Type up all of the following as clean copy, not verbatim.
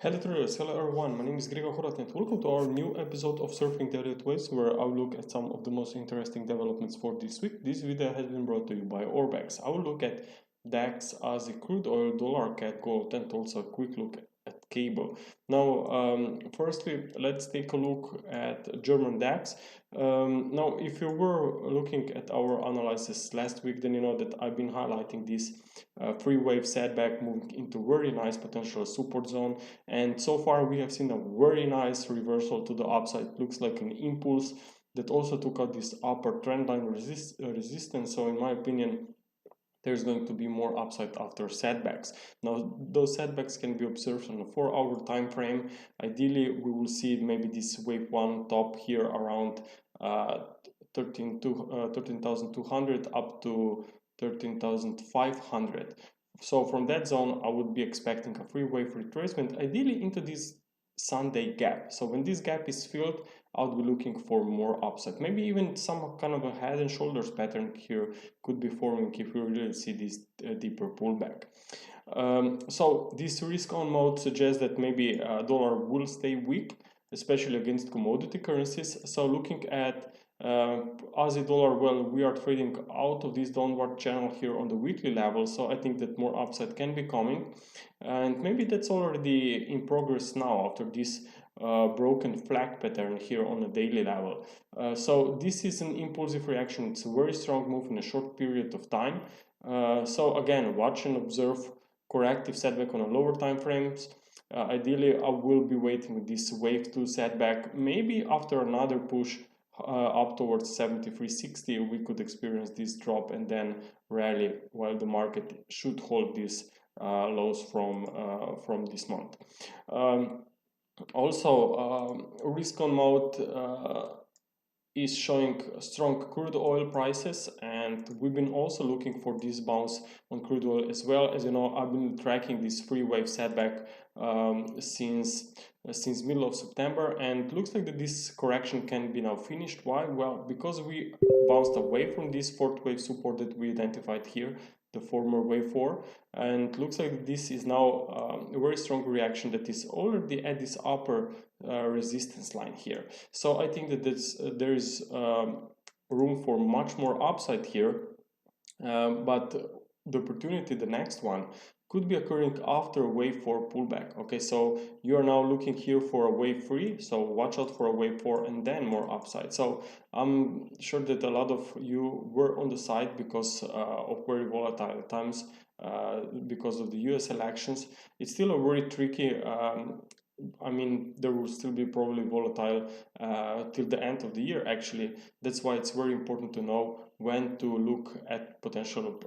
Hello traders, hello everyone, my name is Gregor and welcome to our new episode of Surfing the Elliott Waves, where I'll look at some of the most interesting developments for this week. This video has been brought to you by Orbex. I will look at DAX, Aussie crude oil, dollar, CAD, gold, and also a quick look at cable. Now, firstly, let's take a look at German DAX. Now, if you were looking at our analysis last week, then you know that I've been highlighting this free wave setback moving into very nice potential support zone, and so far we have seen a very nice reversal to the upside. Looks like an impulse that also took out this upper trend line resistance. So in my opinion, there's going to be more upside after setbacks. Now, those setbacks can be observed on a 4-hour time frame. Ideally, we will see maybe this wave one top here around 13,200 up to 13,500. So from that zone, I would be expecting a free wave retracement, ideally into this Sunday gap. So when this gap is filled, I would be looking for more upside. Maybe even some kind of a head and shoulders pattern here could be forming if we really see this deeper pullback. So this risk on mode suggests that maybe dollar will stay weak, especially against commodity currencies. So looking at Aussie dollar, well, we are trading out of this downward channel here on the weekly level, so I think that more upside can be coming, and maybe that's already in progress now after this broken flag pattern here on a daily level. So this is an impulsive reaction. It's a very strong move in a short period of time. So again, watch and observe corrective setback on a lower time frames. Ideally, I will be waiting with this wave 2 setback. Maybe after another push up towards 73.60, we could experience this drop and then rally, while the market should hold these lows from this month. Also, risk on mode is showing strong crude oil prices, and we've been also looking for this bounce on crude oil as well. As you know, I've been tracking this free wave setback since middle of September, and looks like that this correction can be now finished. Why? Well, because we bounced away from this fourth wave support that we identified here, the former wave 4, and looks like this is now a very strong reaction that is already at this upper resistance line here. So I think that there is room for much more upside here, but the opportunity, the next one, could be occurring after wave 4 pullback. Okay, so you are now looking here for a wave 3, so watch out for a wave 4 and then more upside. So I'm sure that a lot of you were on the side because of very volatile times, because of the US elections. It's still a very tricky I mean, there will still be probably volatile till the end of the year, actually. That's why it's very important to know when to look at potential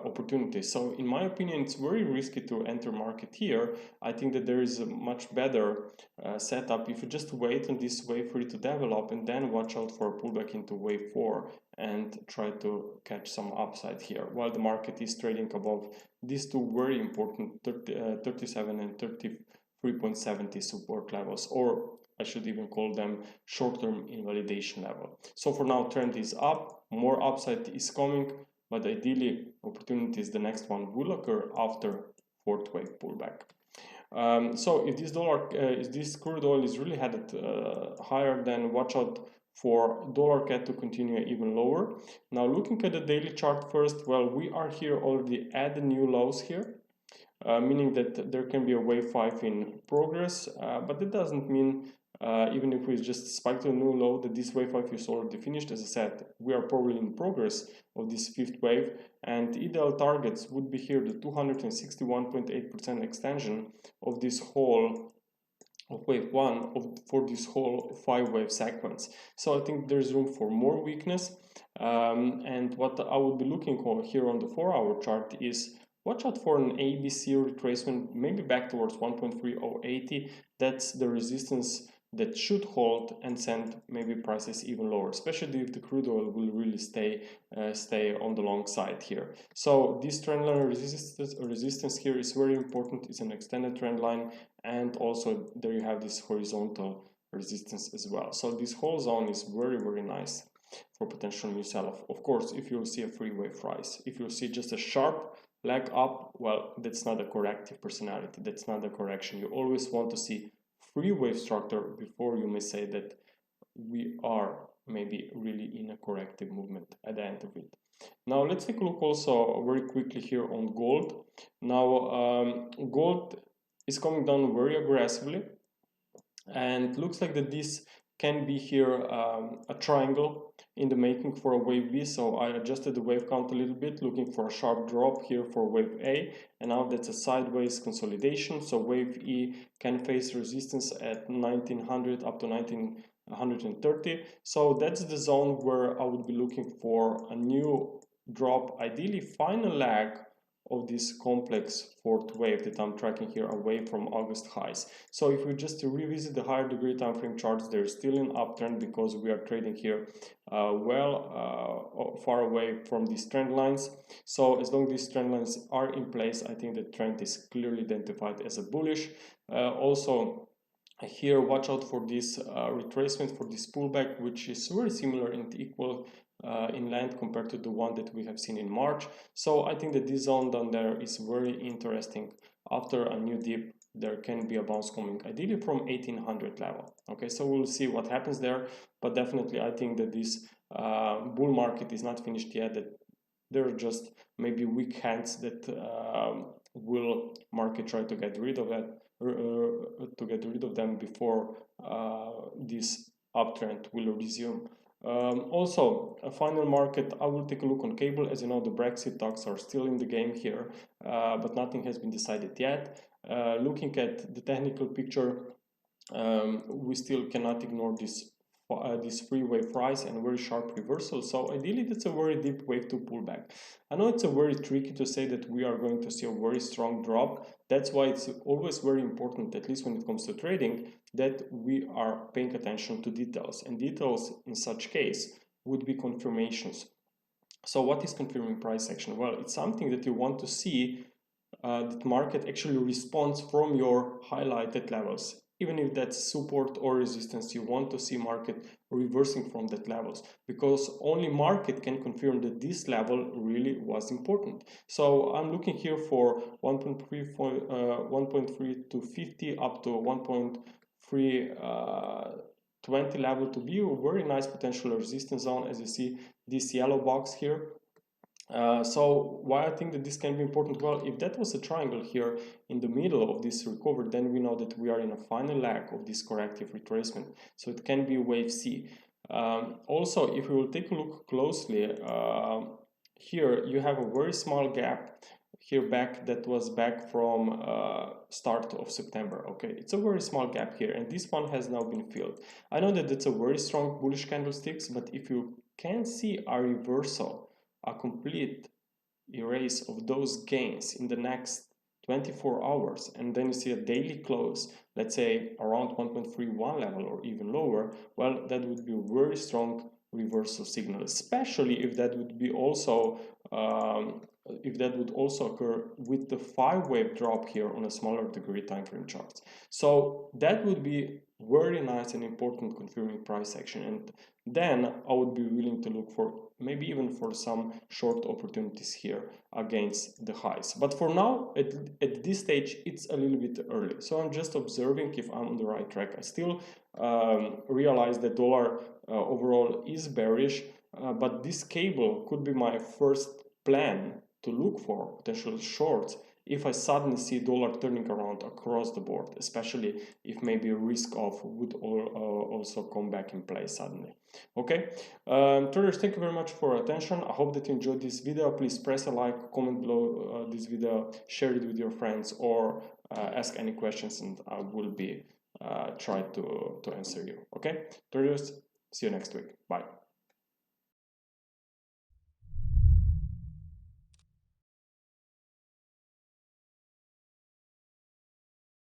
opportunities. So in my opinion, it's very risky to enter market here. I think that there is a much better setup if you just wait on this wave 3 to develop and then watch out for a pullback into wave 4 and try to catch some upside here while the market is trading above these two very important 37 and 33.70 support levels, or I should even call them short-term invalidation level. So for now, trend is up, more upside is coming, but ideally opportunities, the next one will occur after fourth wave pullback. So if this crude oil is really headed higher, then watch out for dollar CAD to continue even lower. Now looking at the daily chart first, well, we are here already at the new lows here. Meaning that there can be a wave 5 in progress, but that doesn't mean even if we just spike to a new low that this wave 5 is already finished. As I said, we are probably in progress of this fifth wave, and ideal targets would be here the 261.8% extension of this whole of wave 1 for this whole 5-wave sequence. So I think there's room for more weakness, and what I would be looking for here on the 4-hour chart is watch out for an ABC retracement, maybe back towards 1.3080. That's the resistance that should hold and send maybe prices even lower, especially if the crude oil will really stay on the long side here. So this trend line resistance here is very important. It's an extended trend line, and also there you have this horizontal resistance as well. So this whole zone is very, very nice. for potential new sell-off. Of course, if you see a free wave rise, if you see just a sharp leg up, well, that's not a corrective personality, that's not a correction. You always want to see free wave structure before you may say that we are maybe really in a corrective movement at the end of it. Now let's take a look also very quickly here on gold. Now gold is coming down very aggressively, and looks like that this can be here a triangle in the making for a wave B. So I adjusted the wave count a little bit, looking for a sharp drop here for wave A, and now that's a sideways consolidation. So wave E can face resistance at 1900 up to 1930. So that's the zone where I would be looking for a new drop, ideally final leg of this complex fourth wave that I'm tracking here away from August highs. So if we just revisit the higher degree time frame charts, there's still an uptrend because we are trading here far away from these trend lines. So as long as these trend lines are in place, I think the trend is clearly identified as a bullish. Also here, watch out for this retracement, for this pullback, which is very similar and equal in length compared to the one that we have seen in March. So I think that this zone down there is very interesting. After a new dip, there can be a bounce coming ideally from 1800 level. Okay, so we'll see what happens there, but definitely I think that this bull market is not finished yet, that there are just maybe weak hands that will market try to get rid of that, to get rid of them before this uptrend will resume. Also, a final market, I will take a look on cable. As you know, the Brexit talks are still in the game here, but nothing has been decided yet. Looking at the technical picture, we still cannot ignore this free wave rise and very sharp reversal. So ideally, that's a very deep wave to pullback. I know it's a very tricky to say that we are going to see a very strong drop. That's why it's always very important, at least when it comes to trading, that we are paying attention to details. And details in such case would be confirmations. So what is confirming price action? Well, it's something that you want to see that market actually responds from your highlighted levels. Even if that's support or resistance, you want to see market reversing from that levels, because only market can confirm that this level really was important. So I'm looking here for 1.3 to 50 up to 1.320 level to be a very nice potential resistance zone, as you see this yellow box here. So why I think that this can be important? Well, if that was a triangle here in the middle of this recovery, then we know that we are in a final leg of this corrective retracement. So it can be wave C. Also, if we will take a look closely, here you have a very small gap here back that was back from start of September. Okay, it's a very small gap here, and this one has now been filled. I know that it's a very strong bullish candlesticks, but if you can see a reversal, a complete erase of those gains in the next 24 hours, and then you see a daily close, let's say around 1.31 level or even lower, well, that would be a very strong reversal signal, especially if that would be also occur with the 5-wave drop here on a smaller degree time frame charts. So that would be very nice and important confirming price action, and then I would be willing to look for maybe even for some short opportunities here against the highs. But for now, at this stage, it's a little bit early. So I'm just observing if I'm on the right track. I still realize that dollar overall is bearish, but this cable could be my first plan to look for potential shorts if I suddenly see dollar turning around across the board, especially if maybe a risk off would also come back in play suddenly. Okay, traders, thank you very much for your attention. I hope that you enjoyed this video. Please press a like, comment below this video, share it with your friends, or ask any questions, and I will be try to answer you. Okay, traders, see you next week. Bye.